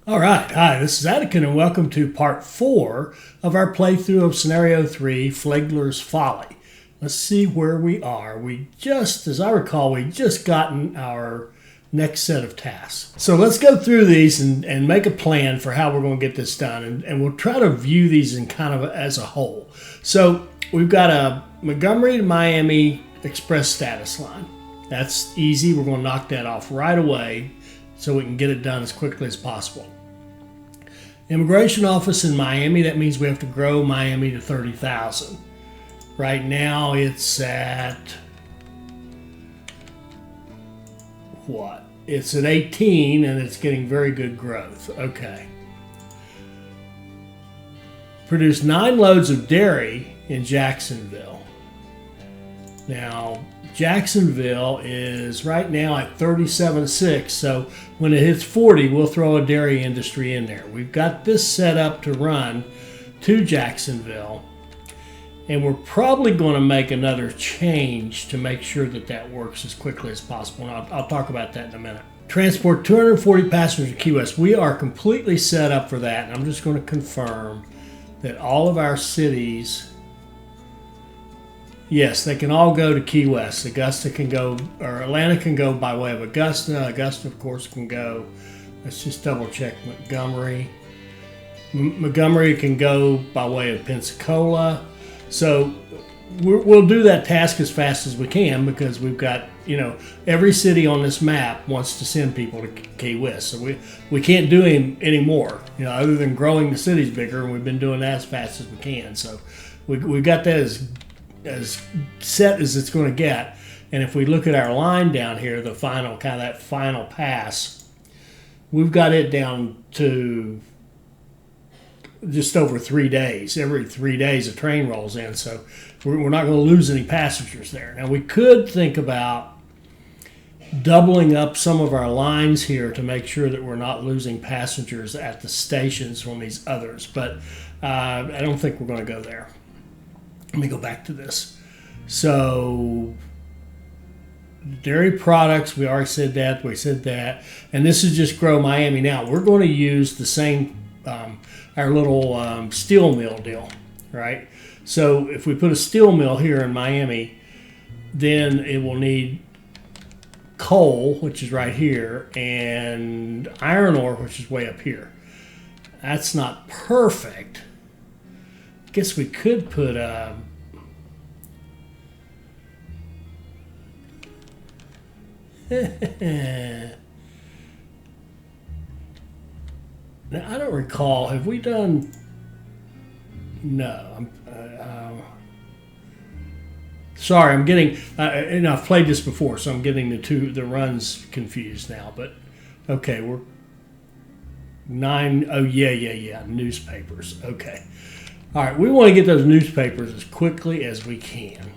All right, hi, this is Attican, and welcome to part 4 of our playthrough of Scenario 3, Flagler's Folly. Let's see where we are. As I recall, we just gotten our next set of tasks. So let's go through these and make a plan for how we're going to get this done, and we'll try to view these in kind of as a whole. So we've got a Montgomery to Miami express status line. That's easy. We're going to knock that off right away so we can get it done as quickly as possible. Immigration office in Miami, that means we have to grow Miami to 30,000. Right now it's at, what? It's at 18 and it's getting very good growth. Okay. Produce 9 loads of dairy in Jacksonville. Now, Jacksonville is right now at 37.6, so when it hits 40, we'll throw a dairy industry in there. We've got this set up to run to Jacksonville, and we're probably going to make another change to make sure that that works as quickly as possible, and I'll talk about that in a minute. Transport 240 passengers to Key West. We are completely set up for that, and I'm just going to confirm that all of our cities, yes, they can all go to Key West. Augusta can go, or Atlanta can go by way of Augusta. Augusta, of course, can go. Let's just double check Montgomery. Montgomery can go by way of Pensacola. So we'll do that task as fast as we can because we've got, every city on this map wants to send people to Key West. So we can't do any more, other than growing the cities bigger, and we've been doing that as fast as we can. So we've got that as set as it's going to get. And if we look at our line down here, the final that final pass, we've got it down to just over 3 days. Every 3 days a train rolls in, so we're not going to lose any passengers there. Now we could think about doubling up some of our lines here to make sure that we're not losing passengers at the stations from these others, but I don't think we're going to go there. Let me go back to this. So, dairy products, we already said that. We said that. And this is just grow Miami. Now, we're going to use the same, our little steel mill deal, right? So, if we put a steel mill here in Miami, then it will need coal, which is right here, and iron ore, which is way up here. That's not perfect. Guess we could put now I don't recall, have we done, no, sorry, I'm getting, and I've played this before, so I'm getting the runs confused now, but okay, we're 9, oh yeah, newspapers, okay. All right, we want to get those newspapers as quickly as we can.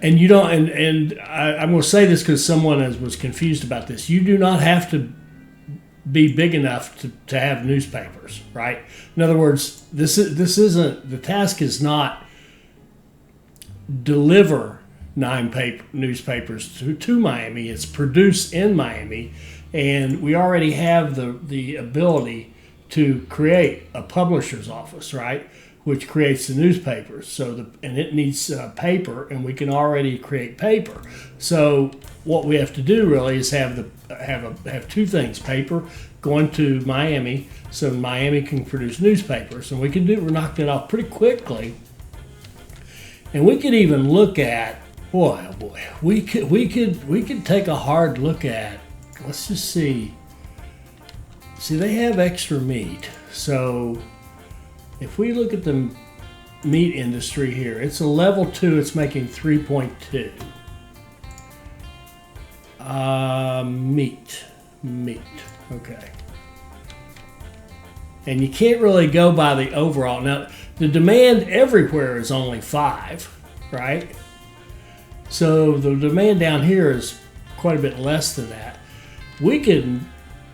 And you don't, and I'm going to say this because someone was confused about this. You do not have to be big enough to have newspapers, right? In other words, this isn't, the task is not deliver 9 newspapers to Miami. It's produce in Miami, and we already have the ability to create a publisher's office, right, which creates the newspapers. So and it needs paper, and we can already create paper. So what we have to do really is have 2 things: paper going to Miami, so Miami can produce newspapers, and we're knock that off pretty quickly. And we could even look at, we could take a hard look at. Let's just see. See, they have extra meat. So if we look at the meat industry here, it's a level 2, it's making 3.2. Meat, okay. And you can't really go by the overall. Now, the demand everywhere is only 5, right? So the demand down here is quite a bit less than that. We can,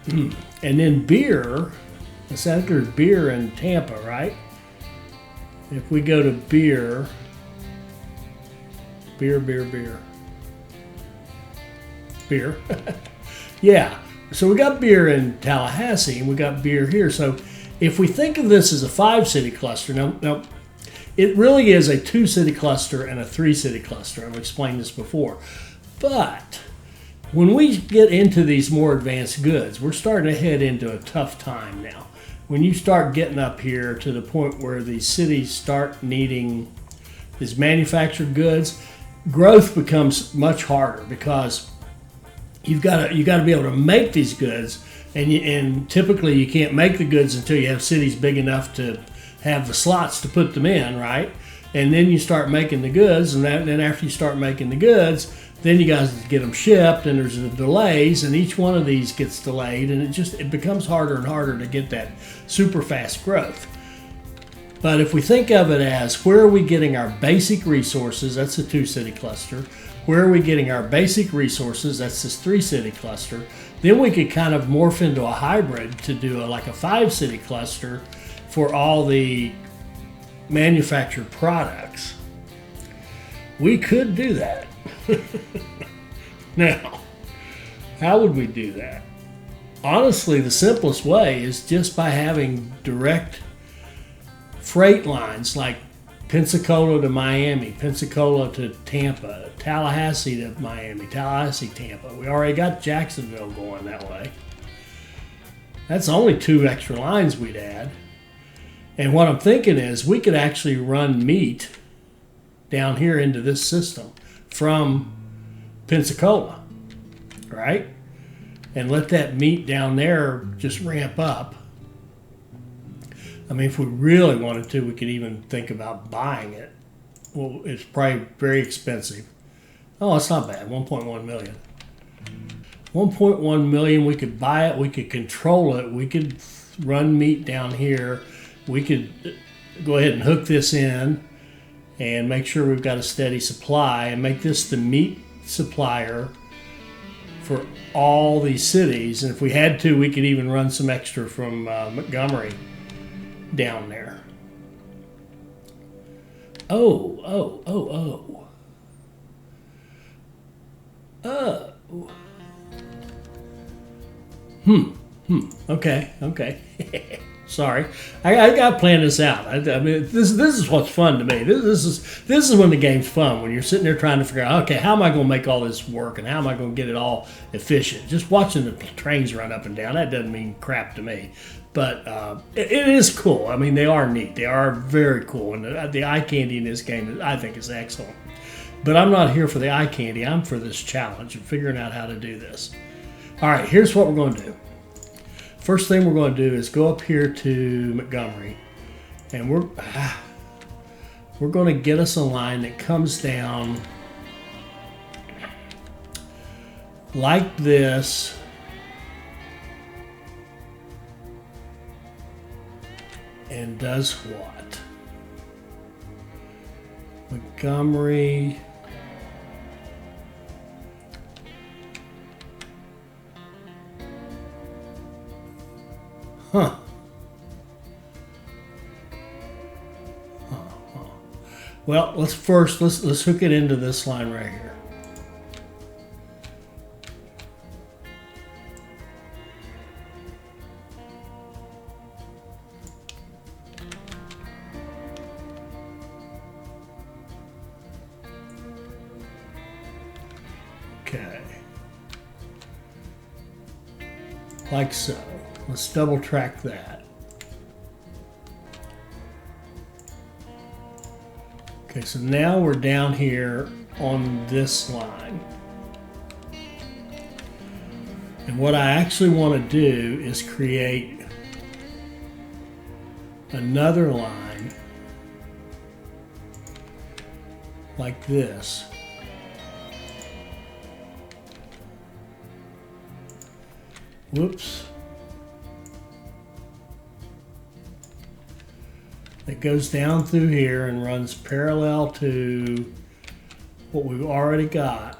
and then beer, I think there's beer in Tampa, right? If we go to beer, beer. Yeah, So we got beer in Tallahassee and we got beer here. So if we think of this as a 5-city cluster, now it really is a 2-city cluster and a 3-city cluster. I've explained this before. But when we get into these more advanced goods, we're starting to head into a tough time now. When you start getting up here to the point where these cities start needing these manufactured goods, growth becomes much harder because you've got to be able to make these goods, and typically you can't make the goods until you have cities big enough to have the slots to put them in, right? And then you start making the goods, and then after you start making the goods, then you guys get them shipped, and there's the delays, and each one of these gets delayed, and it becomes harder and harder to get that super fast growth. But if we think of it as where are we getting our basic resources, that's a 2-city cluster. Where are we getting our basic resources? That's this 3-city cluster. Then we could kind of morph into a hybrid to do like a 5-city cluster for all the manufactured products. We could do that. Now, how would we do that? Honestly, the simplest way is just by having direct freight lines like Pensacola to Miami, Pensacola to Tampa, Tallahassee to Miami, Tallahassee, Tampa. We already got Jacksonville going that way. That's only 2 extra lines we'd add. And what I'm thinking is we could actually run meat down here into this system from Pensacola, right? And let that meat down there just ramp up. I mean, if we really wanted to, we could even think about buying it. Well, it's probably very expensive. Oh, it's not bad, 1.1 million. 1.1 million, we could buy it, we could control it, we could run meat down here, we could go ahead and hook this in and make sure we've got a steady supply and make this the meat supplier for all these cities. And if we had to, we could even run some extra from Montgomery down there. Oh. Okay. Sorry, I got to plan this out. I mean, this is what's fun to me. This is when the game's fun, when you're sitting there trying to figure out, okay, how am I going to make all this work, and how am I going to get it all efficient? Just watching the trains run up and down, that doesn't mean crap to me. But it is cool. I mean, they are neat. They are very cool, and the eye candy in this game, I think, is excellent. But I'm not here for the eye candy. I'm for this challenge of figuring out how to do this. All right, here's what we're going to do. First thing we're going to do is go up here to Montgomery, and we're going to get us a line that comes down like this. And does what? Montgomery. Well, let's hook it into this line right here. Okay. Like so. Let's double track that. Okay, so now we're down here on this line. And what I actually want to do is create another line like this. Whoops. It goes down through here and runs parallel to what we've already got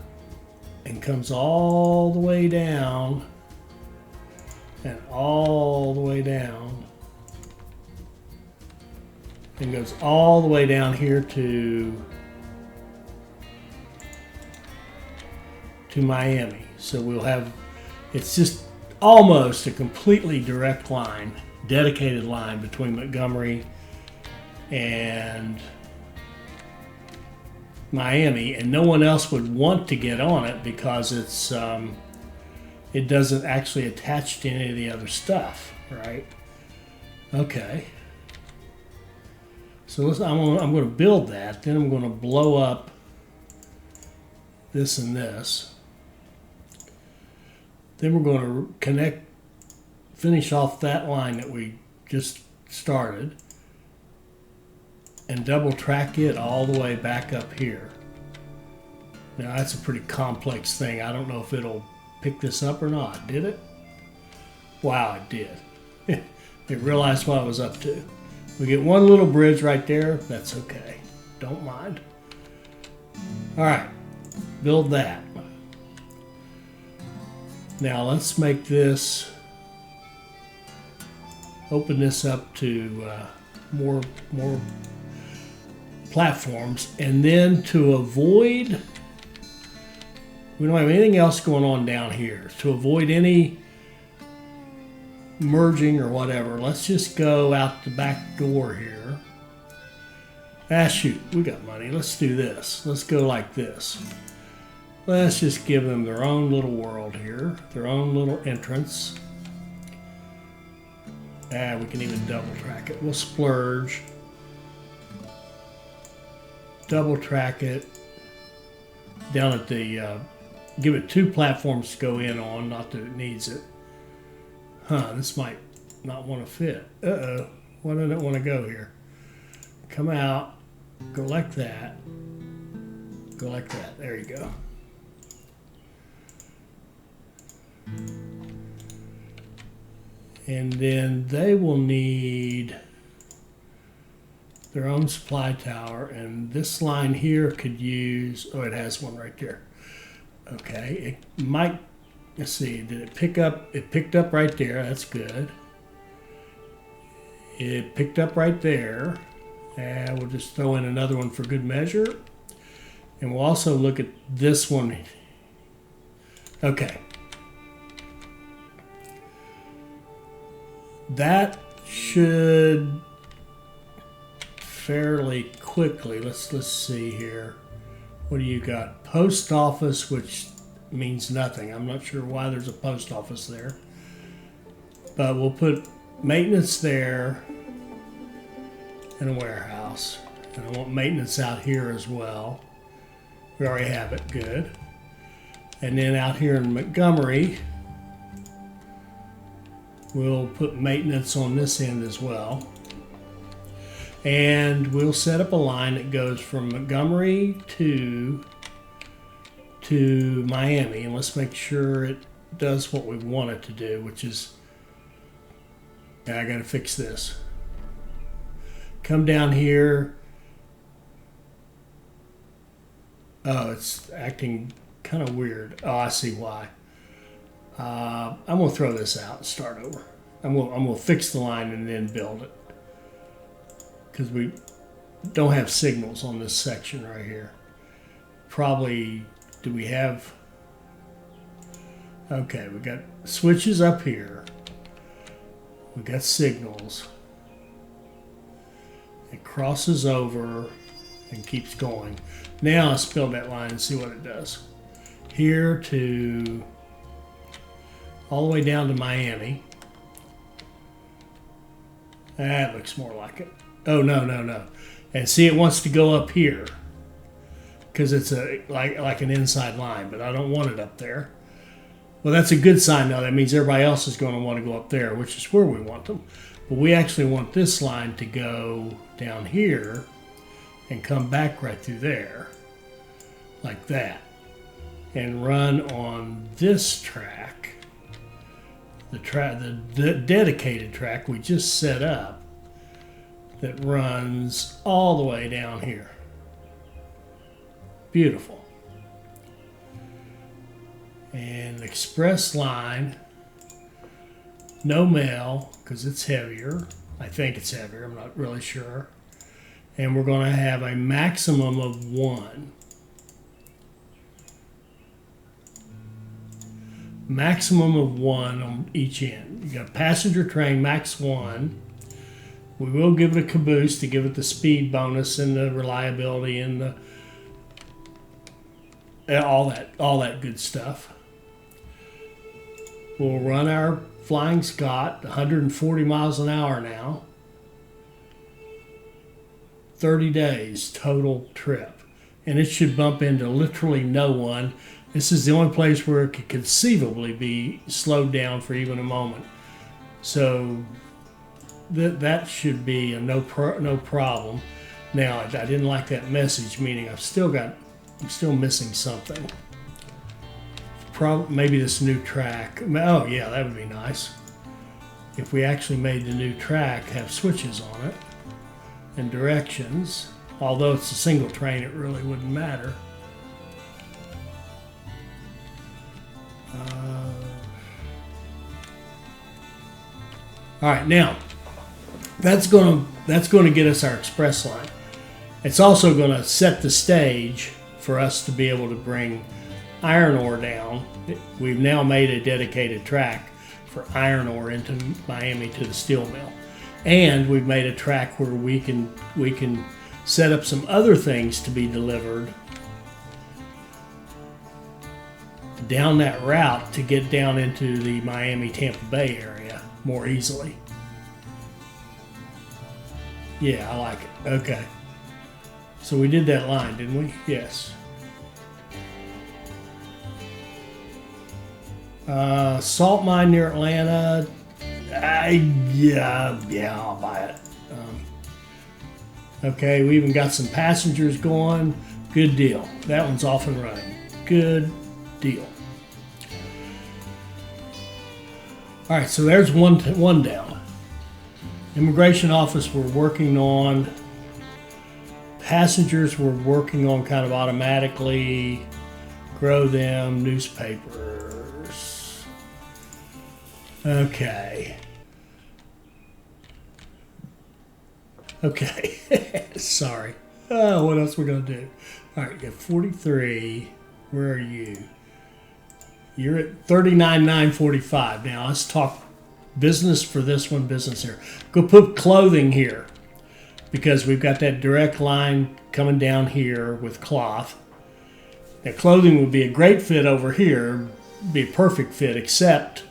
and comes all the way down and all the way down and goes all the way down here to Miami. So we'll have, it's just almost a completely direct line, dedicated line between Montgomery and Miami, and no one else would want to get on it because it doesn't actually attach to any of the other stuff, right? Okay. So I'm going to build that. Then I'm going to blow up this and this. Then we're going to finish off that line that we just started, and double track it all the way back up here. Now that's a pretty complex thing. I don't know if it'll pick this up or not. Did it? Wow, it did. It realized what I was up to. We get one little bridge right there. That's okay. Don't mind. All right, build that. Now let's make this, open this up to more platforms, and then to avoid, we don't have anything else going on down here. To avoid any merging or whatever, let's just go out the back door here. Ah, shoot, we got money. Let's do this. Let's go like this. Let's just give them their own little world here, their own little entrance. Ah, we can even double track it. We'll splurge. Double track it down at the, give it 2 platforms to go in on, not that it needs it. Huh, this might not want to fit. Uh-oh, why didn't it want to go here? Come out, go like that, go like that. There you go. And then they will need their own supply tower, and this line here could use, oh, it has one right there. Okay, it might, let's see, did it pick up? It picked up right there, that's good. It picked up right there, and we'll just throw in another one for good measure. And we'll also look at this one. Okay. That should fairly quickly, let's see here. What do you got? Post office, which means nothing. I'm not sure why there's a post office there. But we'll put maintenance there and a warehouse. And I want maintenance out here as well. We already have it, good. And then out here in Montgomery, we'll put maintenance on this end as well. And we'll set up a line that goes from Montgomery to Miami. And let's make sure it does what we want it to do, which is, I gotta fix this. Come down here. Oh, it's acting kind of weird. Oh, I see why. I'm gonna throw this out and start over. I'm gonna fix the line and then build it, because we don't have signals on this section right here. Probably, do we have? Okay, we got switches up here. We got signals. It crosses over and keeps going. Now let's build that line and see what it does. Here to all the way down to Miami. That looks more like it. Oh, no. And see, it wants to go up here because it's like an inside line, but I don't want it up there. Well, that's a good sign, though. That means everybody else is going to want to go up there, which is where we want them. But we actually want this line to go down here and come back right through there, like that, and run on this track, the dedicated track we just set up, that runs all the way down here. Beautiful. And express line, no mail, because it's heavier. I think it's heavier, I'm not really sure. And we're going to have a maximum of 1. maximum of 1 on each end. You got a passenger train, max 1. We will give it a caboose to give it the speed bonus and the reliability and the all that good stuff. We'll run our Flying Scot, 140 miles an hour now. 30 days total trip. And it should bump into literally no one. This is the only place where it could conceivably be slowed down for even a moment. So that should be a no problem. Now, I didn't like that message, meaning I'm still missing something. Maybe this new track. Oh yeah, that would be nice. If we actually made the new track have switches on it and directions. Although it's a single train, it really wouldn't matter. All right, now that's going to get us our express line. It's also going to set the stage for us to be able to bring iron ore down. We've now made a dedicated track for iron ore into Miami to the steel mill, and we've made a track where we can set up some other things to be delivered down that route to get down into the Miami-Tampa Bay area more easily. Yeah, I like it. Okay. So we did that line, didn't we? Yes. Salt mine near Atlanta. Yeah, I'll buy it. Okay, we even got some passengers going. Good deal. That one's off and running. Good deal. All right, so there's one down. Immigration office we're working on. Passengers we're working on kind of automatically. Grow them. Newspapers. Okay. Sorry. Oh, what else we're going to do? All right, you got 43. Where are you? You're at 39,945. Now, let's talk business for this one, business here. Go put clothing here because we've got that direct line coming down here with cloth. Now, clothing would be a great fit over here, be a perfect fit, except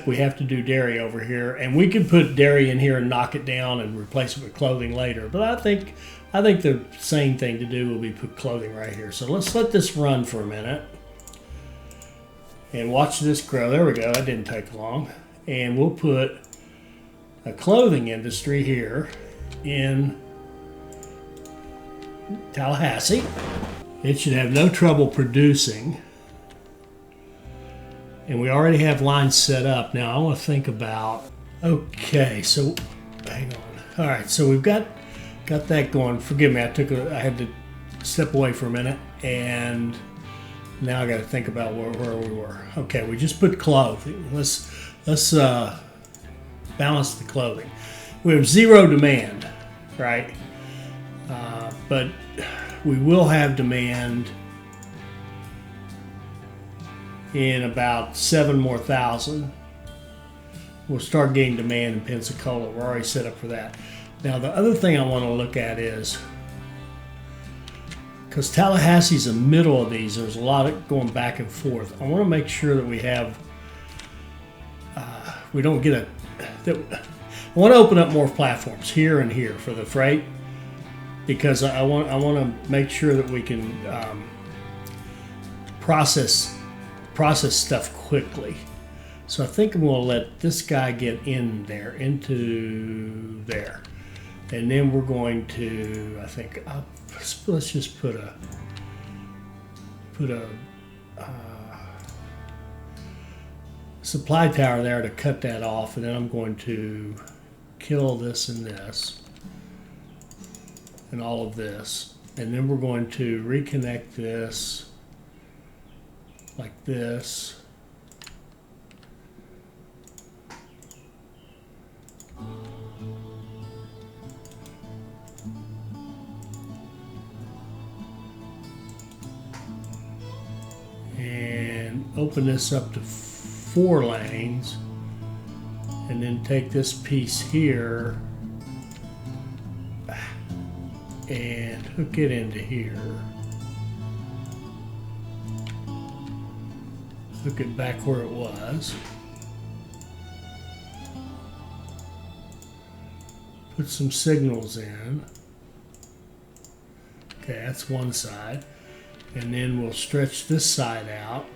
we have to do dairy over here, and we could put dairy in here and knock it down and replace it with clothing later. But I think the same thing to do will be put clothing right here. So let's let this run for a minute and watch this grow. There we go. That didn't take long. And we'll put a clothing industry here in Tallahassee. It should have no trouble producing. And we already have lines set up. Now I want to think about, okay, so hang on. All right, so we've got that going. Forgive me, I had to step away for a minute, and now I got to think about where we were. Okay, we just put clothing. Let's balance the clothing. We have zero demand, right? But we will have demand in about 7,000 more. We'll start getting demand in Pensacola. We're already set up for that. Now, the other thing I want to look at is, because Tallahassee's the middle of these, there's a lot of going back and forth. I want to make sure that we have, we don't get I want to open up more platforms here and here for the freight, because I want to make sure that we can process stuff quickly. So I think I'm going to let this guy get in there, into there. And then we're going to, I think, let's just put a supply tower there to cut that off. And then I'm going to kill this and this and all of this. And then we're going to reconnect this like this. And open this up to 4 lanes, and then take this piece here and hook it into here. Hook it back where it was. Put some signals in. Okay, that's one side. And then we'll stretch this side out.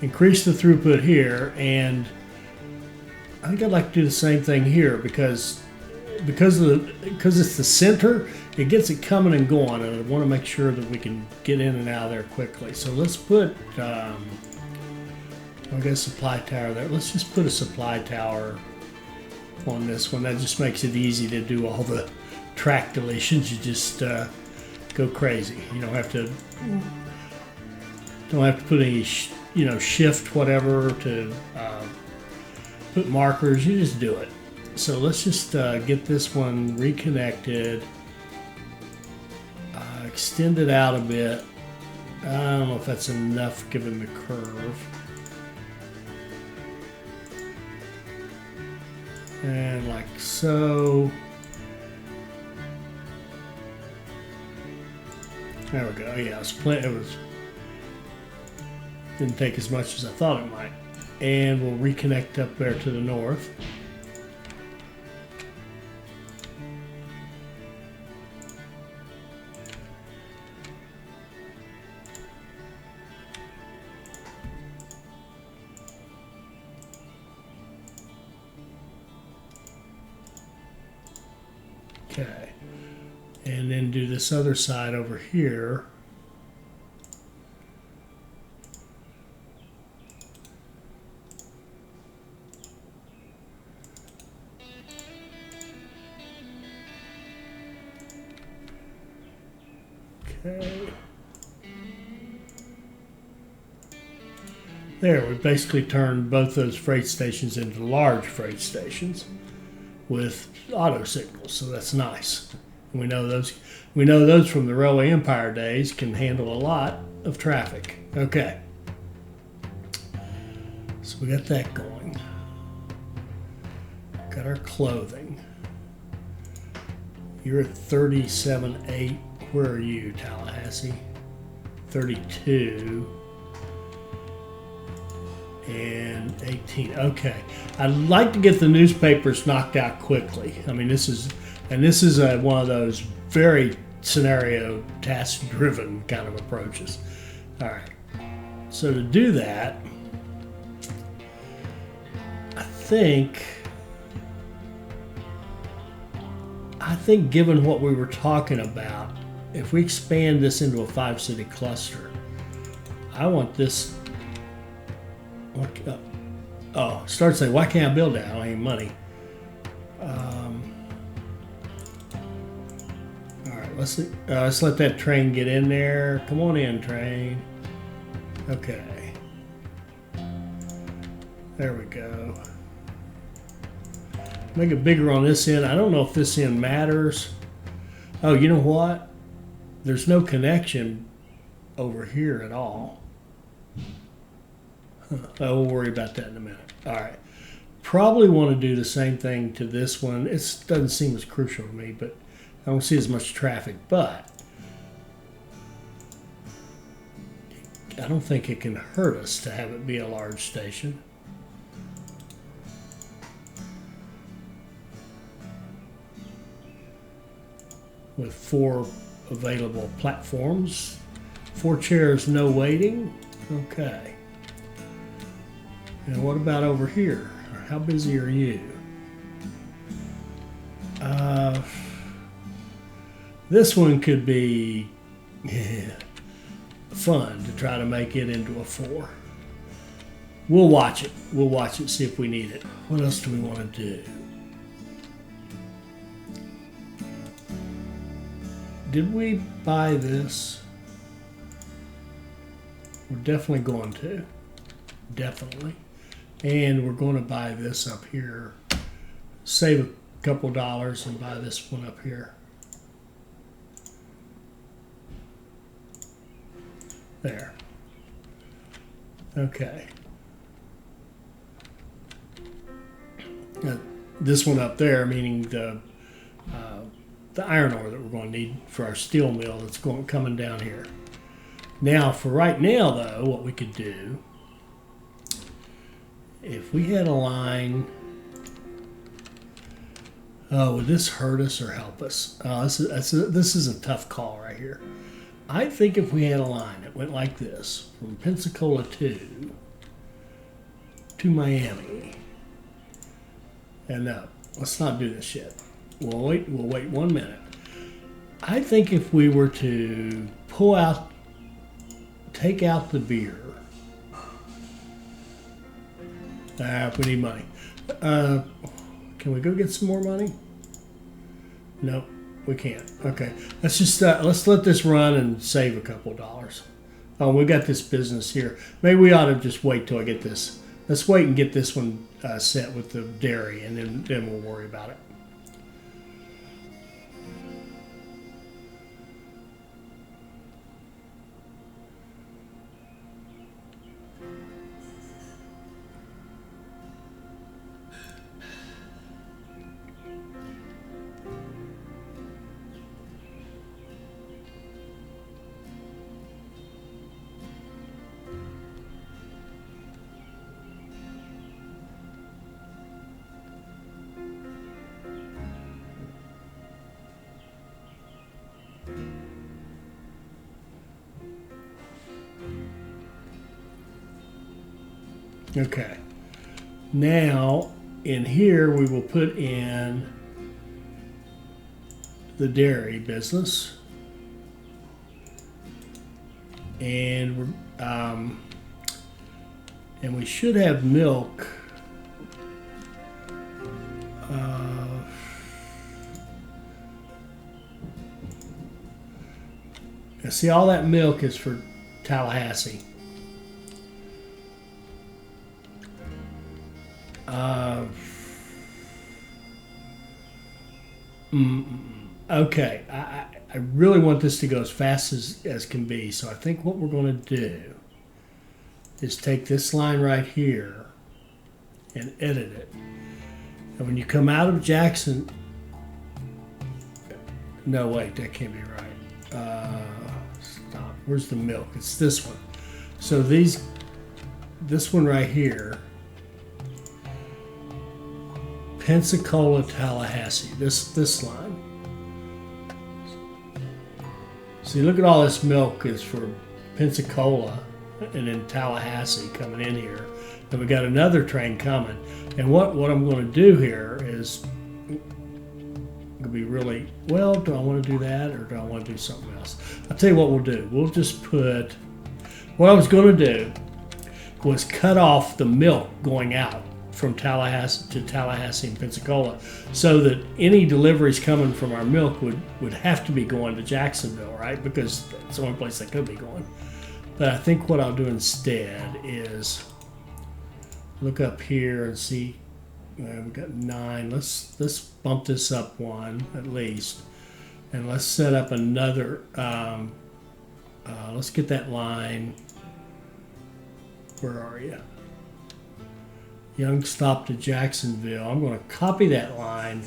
Increase the throughput here, and I think I'd like to do the same thing here because it's the center, it gets it coming and going, and I want to make sure that we can get in and out of there quickly. So let's put I guess supply tower there. Let's just put a supply tower on this one. That just makes it easy to do all the track deletions. You just go crazy. You don't have to put any shift whatever to put markers. You just do it. So let's just get this one reconnected, extend it out a bit. I don't know if that's enough given the curve. And like so. There we go. Yeah, didn't take as much as I thought it might. And we'll reconnect up there to the north. Okay. And then do this other side over here. Okay. There, we basically turned both those freight stations into large freight stations with auto signals, so that's nice. And we know those from the Railway Empire days can handle a lot of traffic. Okay. So we got that going. Got our clothing. You're at 37.8. Where are you, Tallahassee? 32 and 18. Okay, I'd like to get the newspapers knocked out quickly. I mean, this is one of those very scenario task-driven kind of approaches. All right, so to do that, I think given what we were talking about, if we expand this into a 5-city cluster, I want this. Start saying, why can't I build that? I don't have any money. All right, let's let that train get in there. Come on in, train. Okay. There we go. Make it bigger on this end. I don't know if this end matters. Oh, you know what? There's no connection over here at all. We'll worry about that in a minute. All right. Probably want to do the same thing to this one. It doesn't seem as crucial to me, but I don't see as much traffic. But I don't think it can hurt us to have it be a large station. With 4 available platforms, 4 chairs, no waiting. Okay. And what about over here? How busy are you? This one could be fun to try to make it into a 4. We'll watch it. We'll watch it, see if we need it. What else do we want to do? Did we buy this? We're definitely going to. Definitely. And we're going to buy this up here. Save a couple dollars and buy this one up here. There. Okay. Now, this one up there, meaning the iron ore that we're going to need for our steel mill that's coming down here. Now, for right now, though, what we could do, if we had a line, would this hurt us or help us? This is a tough call right here. I think if we had a line that went like this, from Pensacola to Miami, and no, let's not do this yet. We'll wait 1 minute. I think if we were to take out the beer. We need money. Can we go get some more money? No, we can't. Okay, let's let this run and save a couple dollars. Oh, we got this business here. Maybe we ought to just wait till I get this. Let's wait and get this one set with the dairy, and then we'll worry about it. Okay, now in here we will put in the dairy business, and we should have milk. See, all that milk is for Tallahassee. Okay, I really want this to go as fast as can be, so I think what we're going to do is take this line right here and edit it. And when you come out of Jackson, no, wait, that can't be right. Stop. Where's the milk? It's this one. So this one right here, Pensacola, Tallahassee, this line. See, look at all this milk is for Pensacola and then Tallahassee coming in here. And we got another train coming. And what I'm going to do here is going to be really, well, do I want to do that or do I want to do something else? I'll tell you what we'll do. We'll just put, what I was going to do was cut off the milk going out from Tallahassee and Pensacola, so that any deliveries coming from our milk would have to be going to Jacksonville, right? Because it's the only place they could be going. But I think what I'll do instead is look up here and see, we've got 9. Let's bump this up 1 at least, and let's set up another. Let's get that line. Where are you? Young stop to Jacksonville. I'm going to copy that line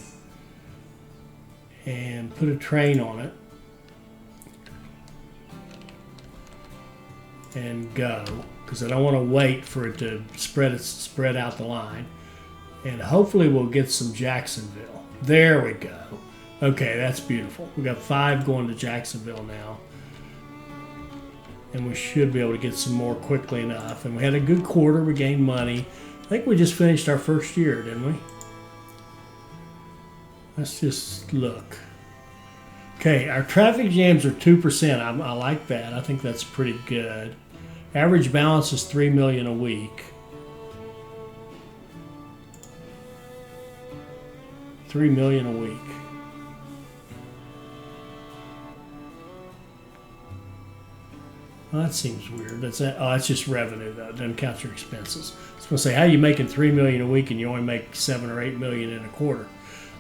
and put a train on it and go, because I don't want to wait for it to spread out the line. And hopefully we'll get some Jacksonville. There we go. Okay, that's beautiful. We got 5 going to Jacksonville now. And we should be able to get some more quickly enough. And we had a good quarter. We gained money. I think we just finished our first year, didn't we? Let's just look. Okay, our traffic jams are 2%. I like that. I think that's pretty good. Average balance is $3 million a week. $3 million a week. Well, that seems weird. That's just revenue though. It doesn't count your expenses. I was going to say, how are you making $3 million a week and you only make 7 or 8 million in a quarter?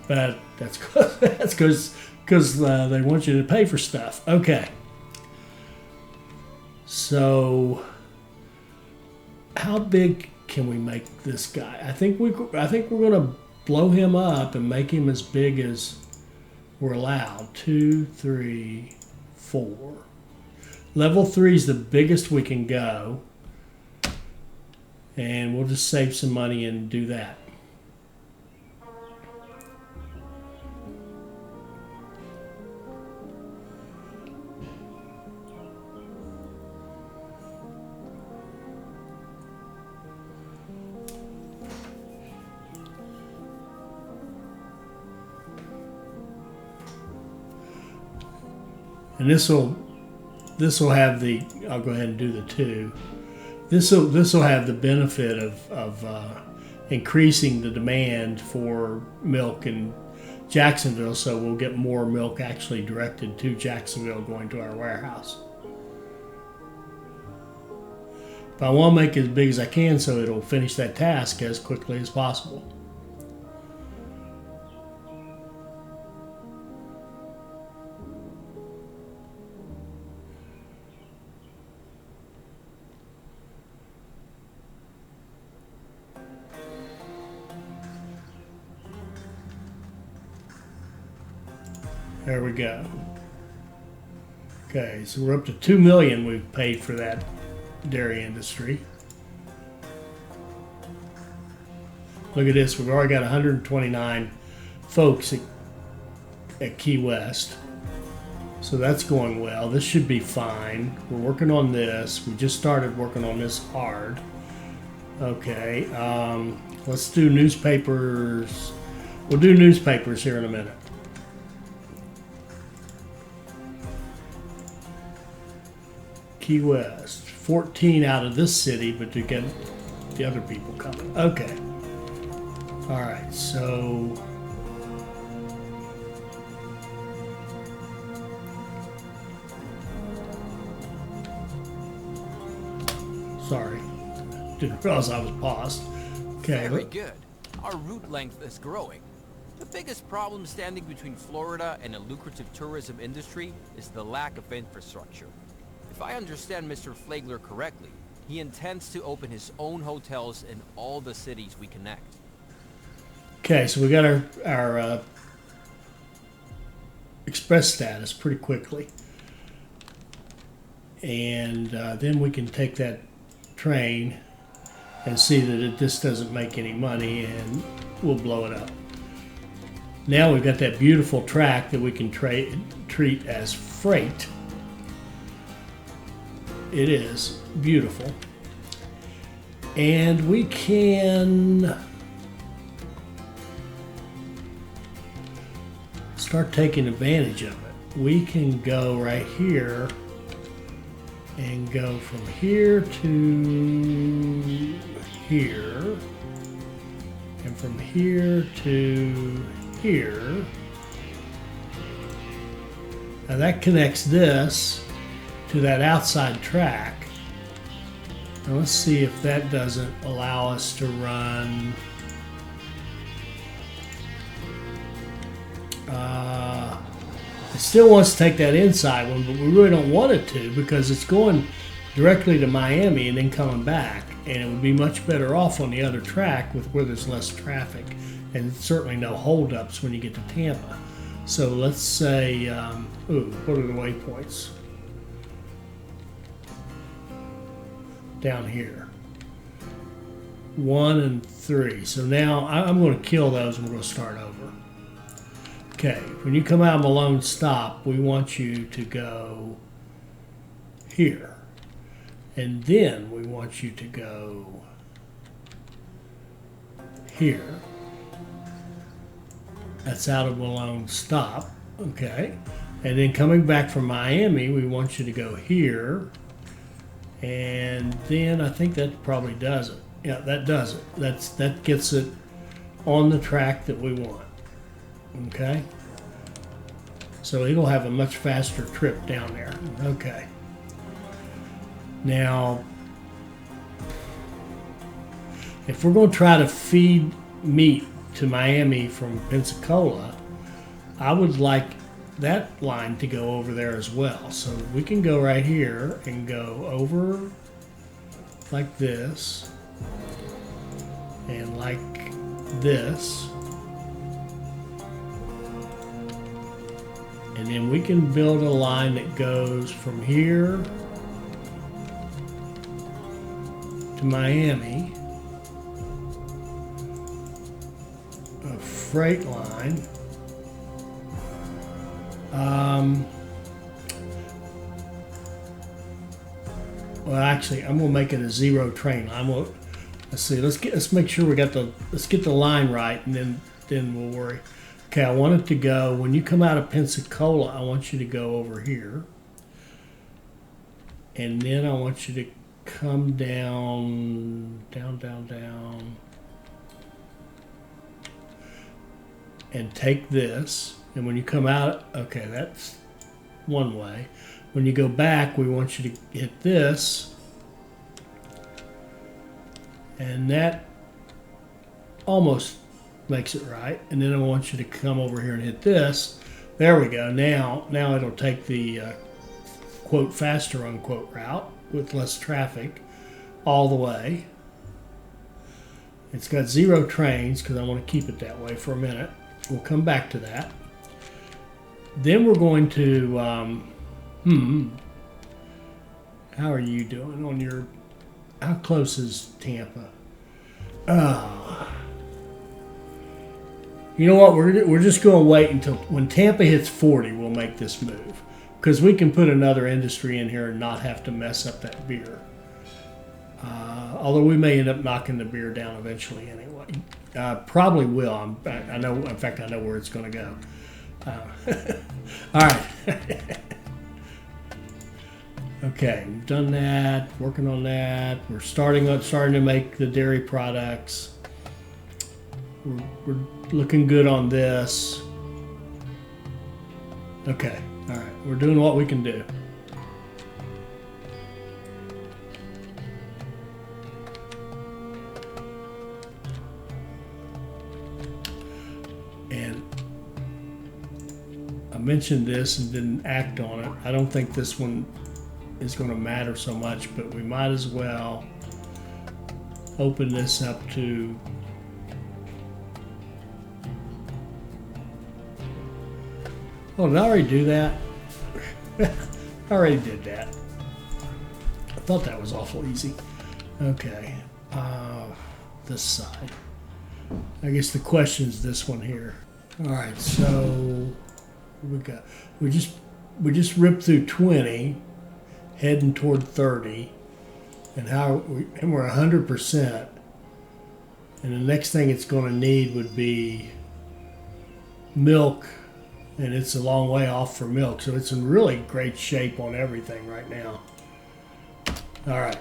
But that's because they want you to pay for stuff. Okay. So, how big can we make this guy? I think we're going to blow him up and make him as big as we're allowed. 2, 3, 4. Level 3 is the biggest we can go. And we'll just save some money and do that. And this will have the, I'll go ahead and do the 2. This will have the benefit of increasing the demand for milk in Jacksonville, so we'll get more milk actually directed to Jacksonville going to our warehouse. But I want to make it as big as I can so it'll finish that task as quickly as possible. There we go. Okay, so we're up to $2 million we've paid for that dairy industry. Look at this, we've already got 129 folks at Key West. So that's going well. This should be fine. We're working on this. We just started working on this hard. Okay, let's do newspapers. We'll do newspapers here in a minute. Key West, 14 out of this city, but to get the other people coming. Okay. All right, so sorry, didn't realize I was paused. Okay. Very good. Our route length is growing. The biggest problem standing between Florida and a lucrative tourism industry is the lack of infrastructure. If I understand Mr. Flagler correctly, he intends to open his own hotels in all the cities we connect. Okay, so we got our express status pretty quickly. And then we can take that train and see that it just doesn't make any money, and we'll blow it up. Now we've got that beautiful track that we can treat as freight. It is beautiful. And we can start taking advantage of it. We can go right here and go from here to here, and from here to here. Now that connects this to that outside track. Now let's see if that doesn't allow us to run it still wants to take that inside one, but we really don't want it to because it's going directly to Miami and then coming back, and it would be much better off on the other track with where there's less traffic and certainly no holdups when you get to Tampa. So let's say, what are the waypoints? Down here. 1 and 3. So now I'm going to kill those and we're going to start over. Okay, when you come out of Malone Stop, we want you to go here. And then we want you to go here. That's out of Malone Stop. Okay. And then coming back from Miami, we want you to go here. And then I think that probably does it. Yeah, that does it. That gets it on the track that we want. Okay. So it'll have a much faster trip down there. Okay. Now, if we're going to try to feed meat to Miami from Pensacola, I would like that line to go over there as well. So we can go right here and go over like this and like this. And then we can build a line that goes from here to Miami. A freight line. Well, actually, I'm gonna make it a zero train. Let's see. Let's make sure let's get the line right, and then we'll worry. Okay, I want it to go when you come out of Pensacola. I want you to go over here, and then I want you to come down, and take this. And when you come out, okay, that's one way. When you go back, we want you to hit this. And that almost makes it right. And then I want you to come over here and hit this. There we go. Now it'll take the quote faster unquote route with less traffic all the way. It's got zero trains because I want to keep it that way for a minute. We'll come back to that. Then we're going to, how are you doing on your, how close is Tampa? You know what, we're just going to wait until, when Tampa hits 40, we'll make this move. Because we can put another industry in here and not have to mess up that beer. Although we may end up knocking the beer down eventually anyway. Probably will. I know, in fact, I know where it's going to go. All right. Okay, we've done that. Working on that. We're starting to make the dairy products. We're looking good on this. Okay. All right. We're doing what we can do. And I mentioned this and didn't act on it. I don't think this one is going to matter so much, but we might as well open this up to oh, did I already do that? I already did that. I thought that was awful easy. Okay, this side. I guess the question's this one here. All right, so we just ripped through 20, heading toward 30, and we're 100%. And the next thing it's going to need would be milk, and it's a long way off for milk, so it's in really great shape on everything right now. All right.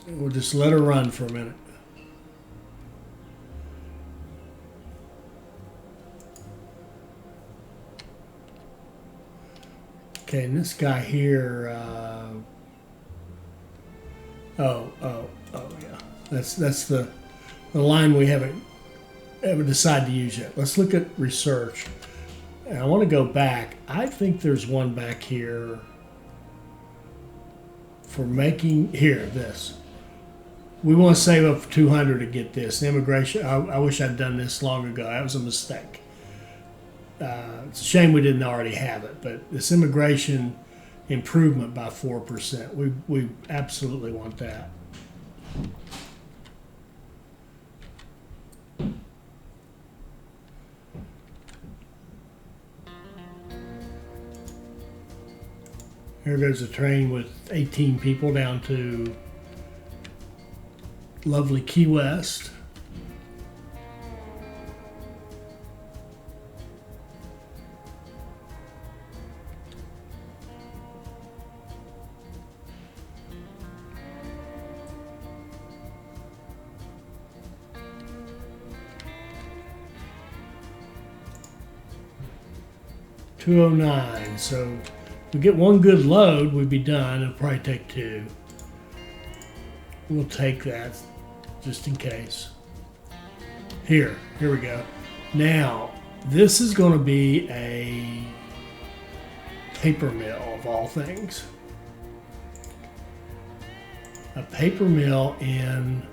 We'll just let her run for a minute. Okay, and this guy here, yeah, that's the line we haven't decided to use yet. Let's look at research. And I want to go back. I think there's one back here for making, here, this. We want to save up 200 to get this. The immigration, I wish I'd done this long ago. That was a mistake. It's a shame we didn't already have it, but this immigration improvement by 4%, we absolutely want that. Here goes a train with 18 people down to lovely Key West. $209, so we get one good load, we'd be done. It'll probably take 2. We'll take that just in case. Here we go. Now, this is going to be a paper mill of all things. A paper mill in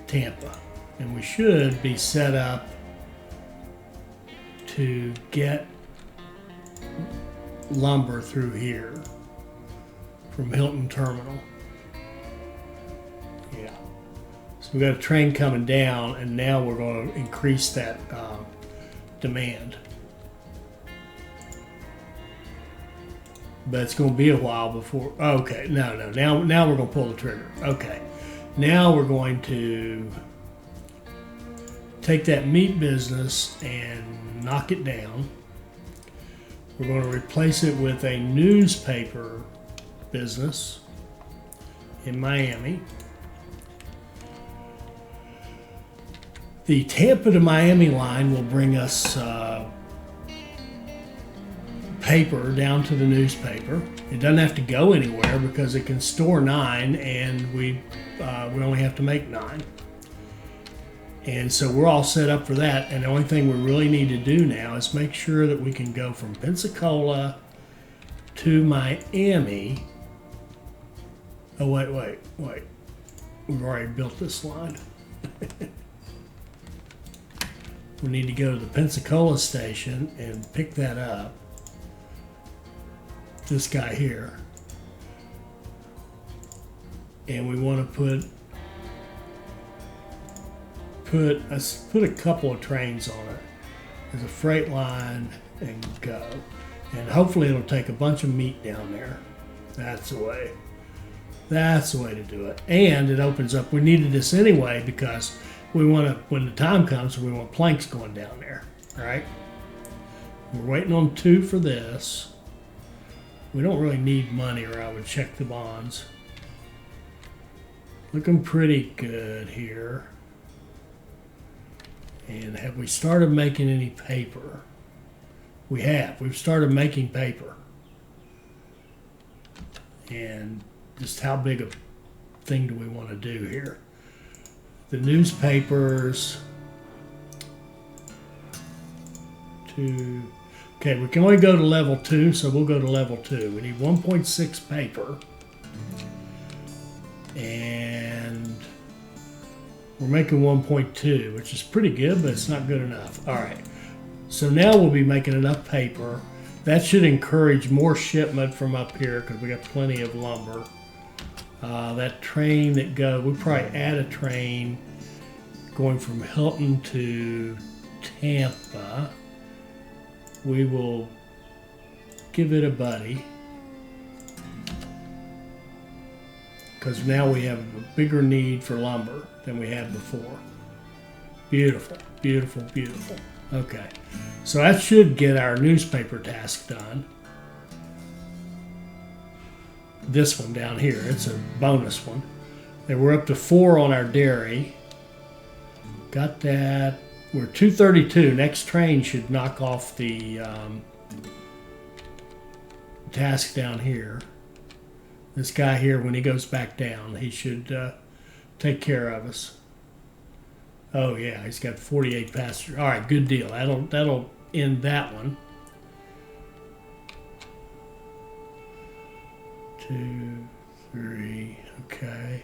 Tampa. And we should be set up to get lumber through here from Hilton Terminal. Yeah. So we got a train coming down, and now we're going to increase that demand. But it's going to be a while before. Okay, no. Now we're going to pull the trigger. Okay. Now we're going to take that meat business and knock it down. We're going to replace it with a newspaper business in Miami. The Tampa to Miami line will bring us paper down to the newspaper. It doesn't have to go anywhere because it can store 9, and we only have to make 9. And so we're all set up for that. And the only thing we really need to do now is make sure that we can go from Pensacola to Miami. Oh, wait. We've already built this line. We need to go to the Pensacola station and pick that up. This guy here. And we want to put a couple of trains on it as a freight line and go. And hopefully it'll take a bunch of meat down there. That's the way. That's the way to do it. And it opens up. We needed this anyway because we want to, when the time comes, we want planks going down there. All right? We're waiting on 2 for this. We don't really need money, or I would check the bonds. Looking pretty good here. And have we started making any paper? We have. We've started making paper. And just how big a thing do we want to do here? The newspapers. Okay, we can only go to level 2, so we'll go to level 2. We need 1.6 paper. And we're making 1.2, which is pretty good, but it's not good enough. All right. So now we'll be making enough paper. That should encourage more shipment from up here because we got plenty of lumber. That train that we'll probably add a train going from Hilton to Tampa. We will give it a buddy because now we have a bigger need for lumber than we had before. Beautiful, beautiful, beautiful. Okay, so that should get our newspaper task done. This one down here, it's a bonus one. And we're up to 4 on our dairy. Got that. We're 232. Next train should knock off the task down here. This guy here, when he goes back down, he should take care of us. Oh yeah, he's got 48 passengers. All right, good deal. That'll end that one. 2, 3. Okay.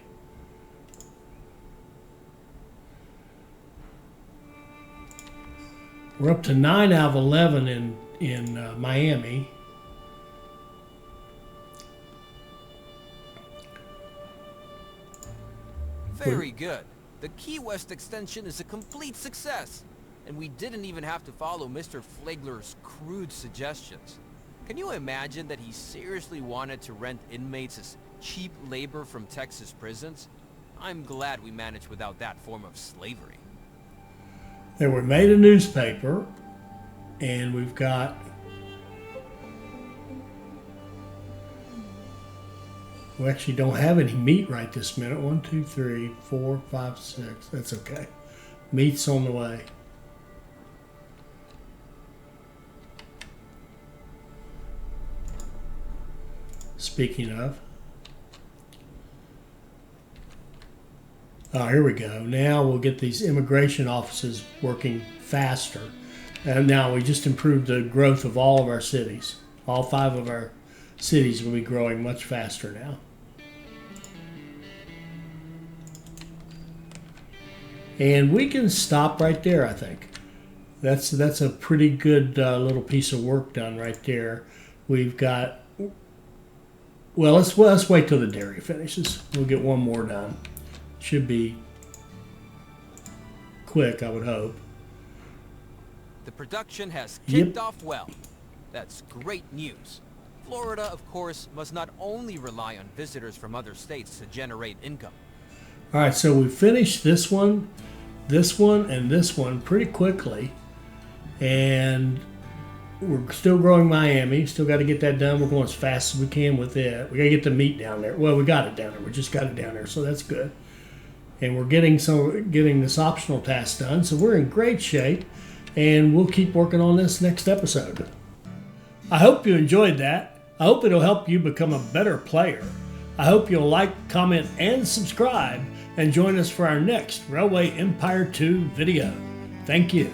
We're up to 9 out of 11 in Miami. Very good. The Key West extension is a complete success. And we didn't even have to follow Mr. Flagler's crude suggestions. Can you imagine that he seriously wanted to rent inmates as cheap labor from Texas prisons? I'm glad we managed without that form of slavery. Then we made a newspaper, and we've got we actually don't have any meat right this minute. 1, 2, 3, 4, 5, 6. That's okay. Meat's on the way. Speaking of. Oh, here we go. Now we'll get these immigration offices working faster. And now we just improved the growth of all of our cities. All 5 of our cities will be growing much faster now. And we can stop right there, I think. That's a pretty good little piece of work done right there. We've got, well, let's wait till the dairy finishes. We'll get one more done. Should be quick, I would hope. The production has kicked off well. That's great news. Florida, of course, must not only rely on visitors from other states to generate income. All right, so we finished this one, and this one pretty quickly. And we're still growing Miami. Still got to get that done. We're going as fast as we can with it. We got to get the meat down there. Well, we got it down there. We just got it down there, so that's good. And we're getting this optional task done, so we're in great shape. And we'll keep working on this next episode. I hope you enjoyed that. I hope it'll help you become a better player. I hope you'll like, comment, and subscribe, and join us for our next Railway Empire 2 video. Thank you.